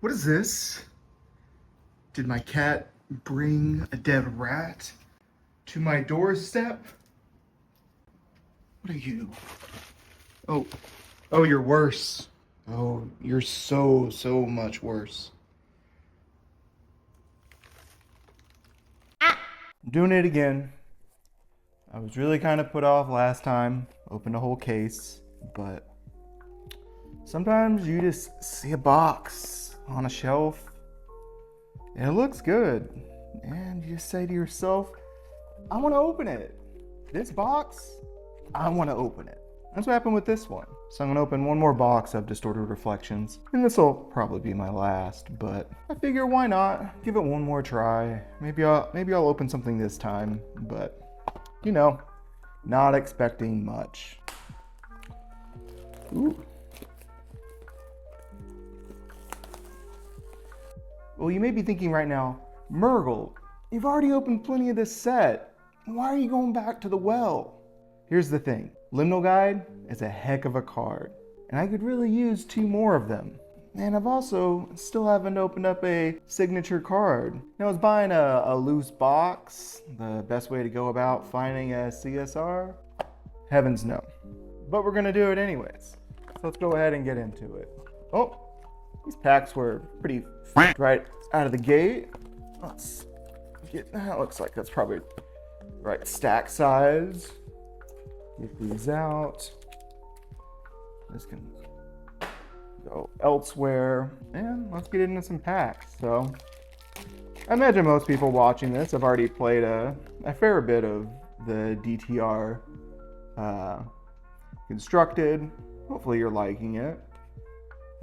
What is this? Did my cat bring a dead rat to my doorstep? What are you? Oh, you're worse. Oh, you're so much worse. I'm doing it again. I was really kind of put off last time, opened a whole case, but sometimes you just see a box on a shelf and it looks good, and you just say to yourself, I want to open it. This box, I want to open it. That's what happened with this one. So I'm gonna open one more box of Distorted Reflections, and this will probably be my last, but I figure why not? Give it one more try. Maybe I'll open something this time, but you know, not expecting much. Ooh. Well, you may be thinking right now, Murgle, you've already opened plenty of this set. Why are you going back to the well? Here's the thing. Liminal Guide is a heck of a card, and I could really use 2 more of them. And I've also still haven't opened up a signature card. Now, is buying a loose box the best way to go about finding a CSR? Heavens no. But we're gonna do it anyways. So let's go ahead and get into it. Oh, these packs were pretty right out of the gate. Let's get, that looks like that's probably the right stack size. Get these out. This can go elsewhere, and let's get into some packs. So I imagine most people watching this have already played a fair bit of the DTR constructed. Hopefully you're liking it.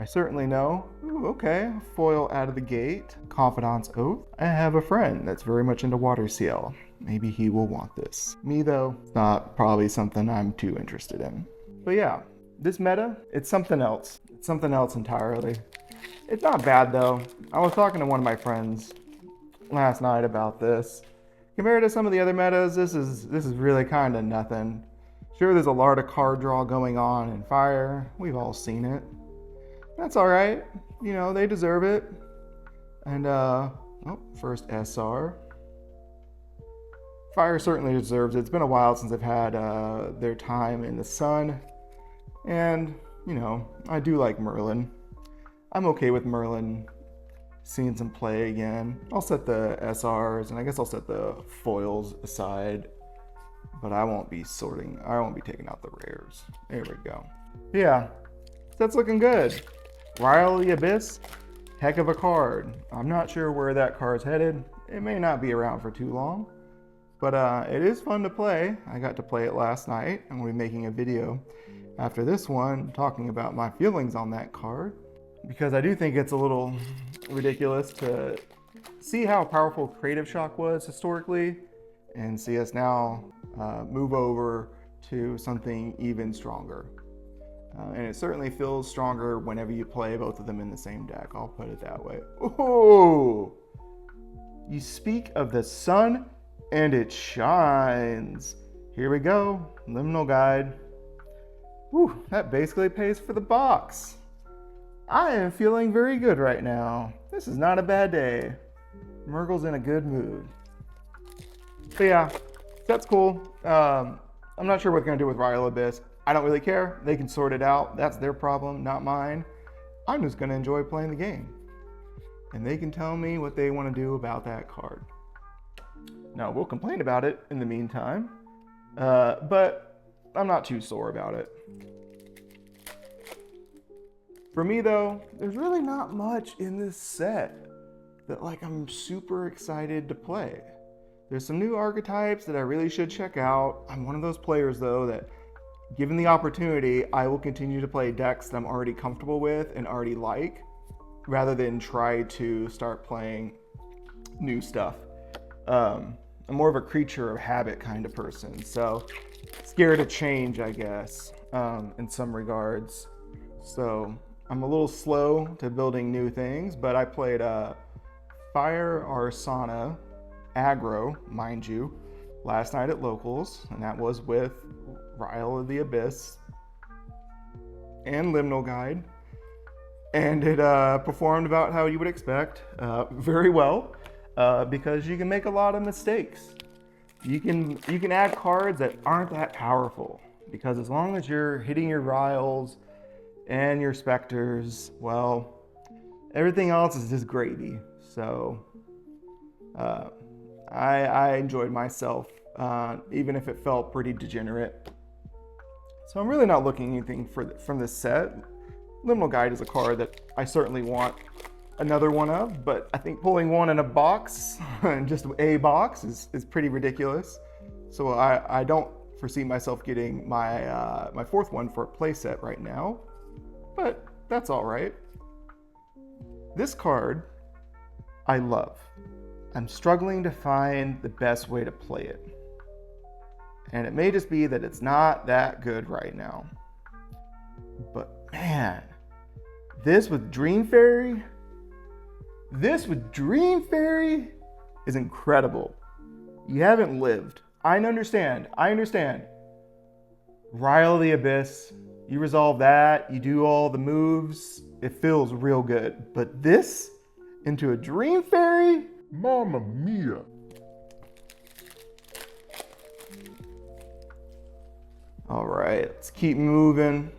I certainly know. Ooh, okay, foil out of the gate. Confidant's Oath. I have a friend that's very much into water seal. Maybe he will want this. Me though, it's not probably something I'm too interested in. But yeah, this meta, it's something else. It's something else entirely. It's not bad though. I was talking to one of my friends last night about this. Compared to some of the other metas, this is really kind of nothing. Sure, there's a lot of card draw going on in Fire. We've all seen it. That's all right. You know, they deserve it. And first SR. Fire certainly deserves it. It's been a while since they've had their time in the sun. And, you know, I do like Merlin. I'm okay with Merlin seeing some play again. I'll set the SRs, and I guess I'll set the foils aside. But I won't be taking out the rares. There we go. Yeah, that's looking good. Ryle of the Abyss, heck of a card. I'm not sure where that card's headed. It may not be around for too long, but it is fun to play. I got to play it last night, and we'll be making a video after this one talking about my feelings on that card, because I do think it's a little ridiculous to see how powerful Creative Shock was historically and see us now move over to something even stronger. And it certainly feels stronger whenever you play both of them in the same deck. I'll put it that way. Oh! You speak of the sun and it shines. Here we go. Liminal Guide. Whew, that basically pays for the box. I am feeling very good right now. This is not a bad day. Murgle's in a good mood. But yeah, that's cool. I'm not sure what they're gonna do with Ryle Abyss. I don't really care. They can sort it out. That's their problem, not mine. I'm just gonna enjoy playing the game. And they can tell me what they want to do about that card. Now, we'll complain about it in the meantime, but I'm not too sore about it. For me though, there's really not much in this set that I'm super excited to play. There's some new archetypes that I really should check out. I'm one of those players though that, given the opportunity, I will continue to play decks that I'm already comfortable with and already like, rather than try to start playing new stuff. I'm more of a creature of habit kind of person, so scared of change, I guess, in some regards. So I'm a little slow to building new things, but I played Fire Arsana aggro, mind you, last night at locals, and that was with Ryle of the Abyss and Liminal Guide. and it performed about how you would expect, very well, because you can make a lot of mistakes. You can add cards that aren't that powerful, because as long as you're hitting your Ryles and your Specters, well, everything else is just gravy. So I enjoyed myself, even if it felt pretty degenerate. So I'm really not looking at anything from this set. Liminal Guide is a card that I certainly want another one of, but I think pulling one in a box, just a box, is pretty ridiculous. So I don't foresee myself getting my my fourth one for a playset right now, but that's all right. This card I love. I'm struggling to find the best way to play it. And it may just be that it's not that good right now. But man, this with Dream Fairy is incredible. You haven't lived. I understand. Ryle of the Abyss, you resolve that, you do all the moves, it feels real good. But this into a Dream Fairy? Mamma mia. All right, let's keep moving.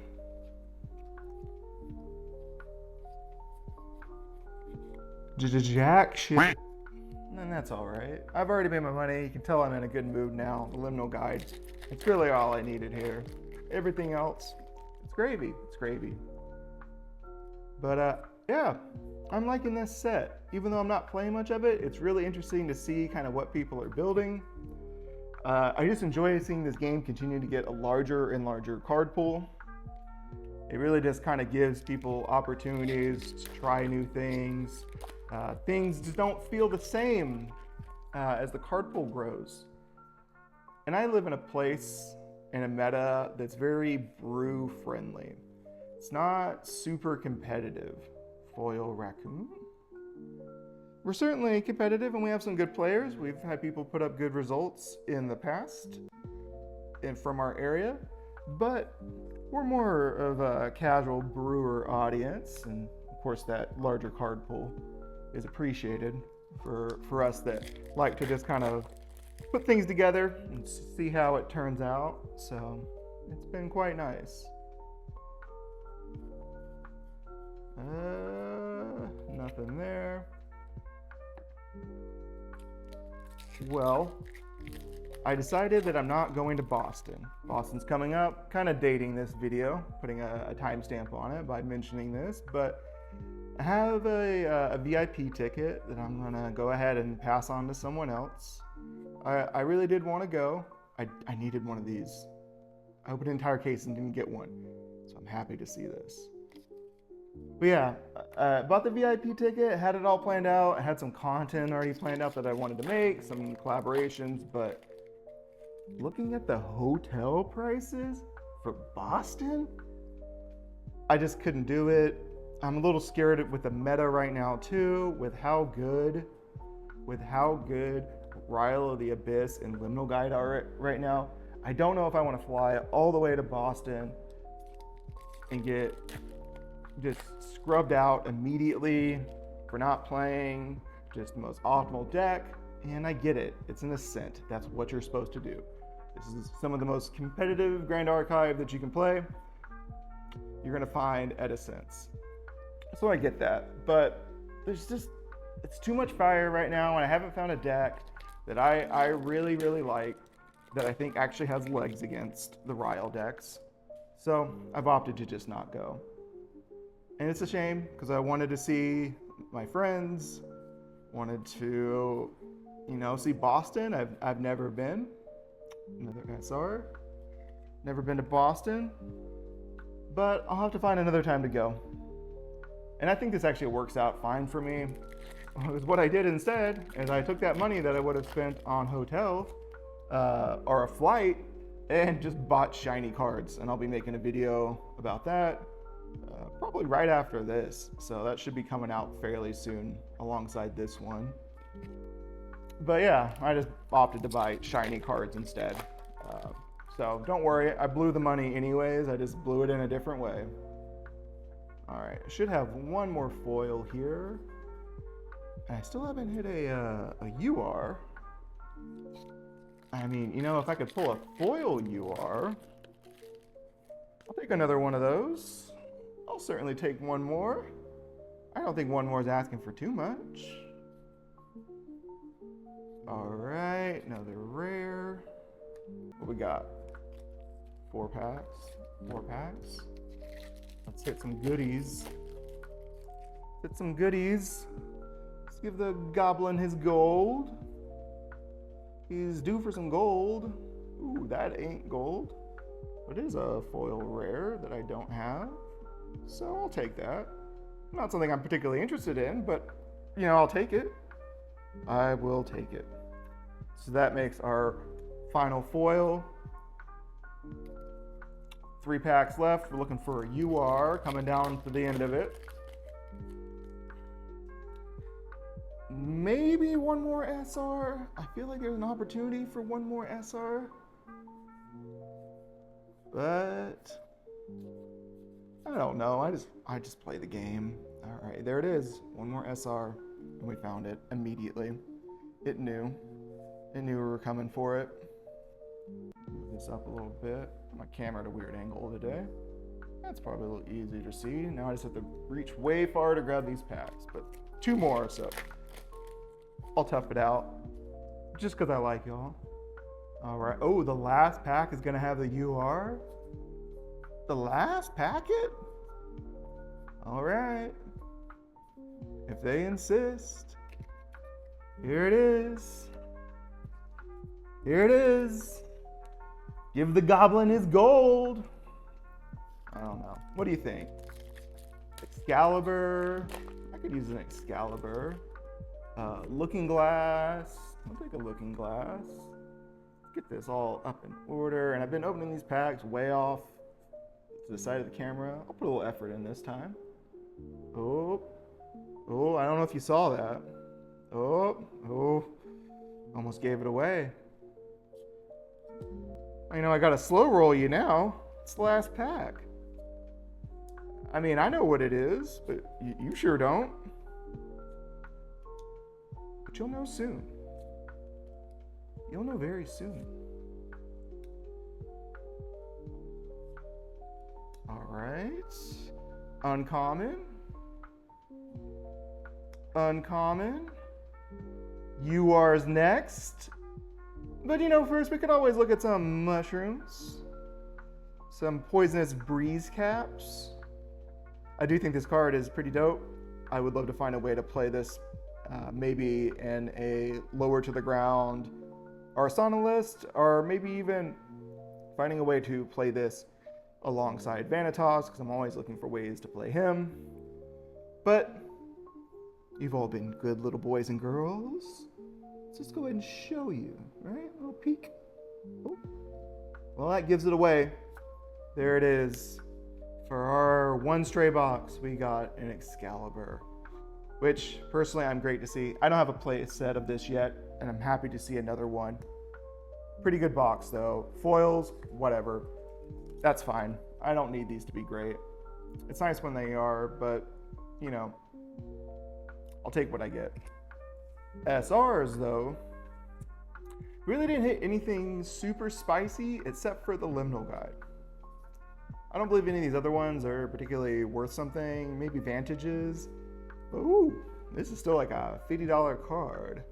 Jack shit. And that's all right. I've already made my money. You can tell I'm in a good mood now. The Liminal Guide. It's really all I needed here. Everything else, it's gravy. It's gravy. But yeah, I'm liking this set. Even though I'm not playing much of it, it's really interesting to see kind of what people are building. I just enjoy seeing this game continue to get a larger and larger card pool. It really just kind of gives people opportunities to try new things. Things just don't feel the same as the card pool grows. And I live in a place in a meta that's very brew friendly. It's not super competitive. Foil raccoon? We're certainly competitive and we have some good players. We've had people put up good results in the past and from our area, but we're more of a casual brewer audience, and of course that larger card pool is appreciated for us that like to just kind of put things together and see how it turns out. So it's been quite nice. Nothing there. Well, I decided that I'm not going to Boston. Boston's coming up, kind of dating this video, putting a timestamp on it by mentioning this, but I have a VIP ticket that I'm gonna go ahead and pass on to someone else. I really did want to go. I needed one of these. I opened an entire case and didn't get one, so I'm happy to see this. But yeah, bought the VIP ticket, had it all planned out. I had some content already planned out that I wanted to make, some collaborations, but looking at the hotel prices for Boston, I just couldn't do it. I'm a little scared with the meta right now too, with how good Ryle of the Abyss and Liminal Guide are right now. I don't know if I want to fly all the way to Boston and get just scrubbed out immediately for not playing just the most optimal deck. And I get it, it's an Ascent. That's what you're supposed to do. This is some of the most competitive Grand Archive that you can play. You're gonna find at Ascents. So I get that, but it's too much fire right now, and I haven't found a deck that I really, really like, that I think actually has legs against the Ryle decks. So I've opted to just not go. And it's a shame, because I wanted to see my friends, wanted to, see Boston. I've never been. Another SR. Never been to Boston. But I'll have to find another time to go. And I think this actually works out fine for me. Because what I did instead is I took that money that I would have spent on hotel or a flight and just bought shiny cards. And I'll be making a video about that probably right after this. So that should be coming out fairly soon alongside this one. But yeah, I just opted to buy shiny cards instead. So don't worry, I blew the money anyways. I just blew it in a different way. All right, I should have one more foil here. And I still haven't hit a UR. I mean, you know, if I could pull a foil UR, I'll take another one of those. I'll certainly take one more. I don't think one more is asking for too much. All right, another rare. What we got? 4 packs. 4 packs. Let's hit some goodies. Hit some goodies. Let's give the goblin his gold. He's due for some gold. Ooh, that ain't gold. But it is a foil rare that I don't have. So I'll take that. Not something I'm particularly interested in, but you know, I'll take it. I will take it. So that makes our final foil. 3 packs left. We're looking for a UR coming down to the end of it. Maybe one more SR. I feel like there's an opportunity for one more SR. But I don't know. I just play the game. All right, there it is. One more SR, and we found it immediately. It knew. It knew we were coming for it. Move this up a little bit. My camera at a weird angle today. That's probably a little easier to see. Now I just have to reach way far to grab these packs, but 2 more, so I'll tough it out. Just because I like y'all. All right. Oh, the last pack is gonna have the UR. The last packet? All right. If they insist. Here it is. Here it is. Give the goblin his gold. I don't know. What do you think? Excalibur. I could use an Excalibur. Looking glass. I'll take a looking glass. Get this all up in order. And I've been opening these packs way off to the side of the camera. I'll put a little effort in this time. Oh, I don't know if you saw that. Oh, almost gave it away. You know, I gotta slow roll you now. It's the last pack. I mean, I know what it is, but you sure don't. But you'll know soon. You'll know very soon. All right. Uncommon. Uncommon. UR's next. But you know, first we could always look at some mushrooms. Some poisonous breeze caps. I do think this card is pretty dope. I would love to find a way to play this maybe in a lower to the ground Arsana list, or maybe even finding a way to play this alongside Vanitas, because I'm always looking for ways to play him. But you've all been good little boys and girls. Let's just go ahead and show you, right? A little peek. Oh. Well, that gives it away. There it is. For our one stray box, we got an Excalibur, which personally I'm great to see. I don't have a play set of this yet, and I'm happy to see another one. Pretty good box though. Foils, whatever. That's fine. I don't need these to be great. It's nice when they are, but you know, I'll take what I get. SRs though, really didn't hit anything super spicy except for the Liminal Guide. I don't believe any of these other ones are particularly worth something, maybe Vantages. But ooh, this is still like a $50 card.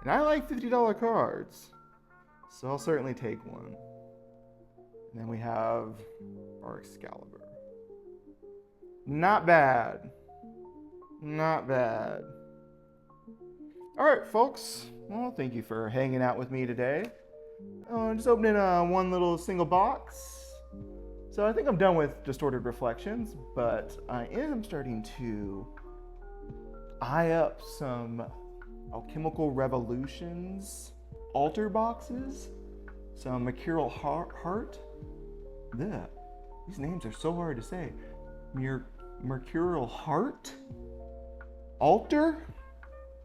And I like $50 cards, so I'll certainly take one. And then we have our Excalibur. Not bad. Not bad. All right, folks. Well, thank you for hanging out with me today. Just opening one little single box. So I think I'm done with Distorted Reflections, but I am starting to eye up some Alchemical Revolutions altar boxes. Some Mercurial Heart. Yeah, these names are so hard to say. Mercurial Heart? Altar?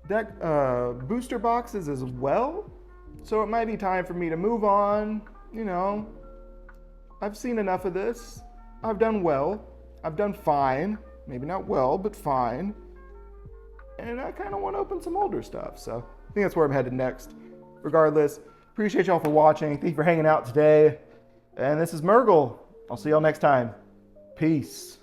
Deck booster boxes as well. So it might be time for me to move on. You know, I've seen enough of this. I've done well. I've done fine. Maybe not well, but fine. And I kind of want to open some older stuff, so I think that's where I'm headed next. Regardless, appreciate y'all for watching. Thank you for hanging out today. And this is Murgle. I'll see y'all next time. Peace.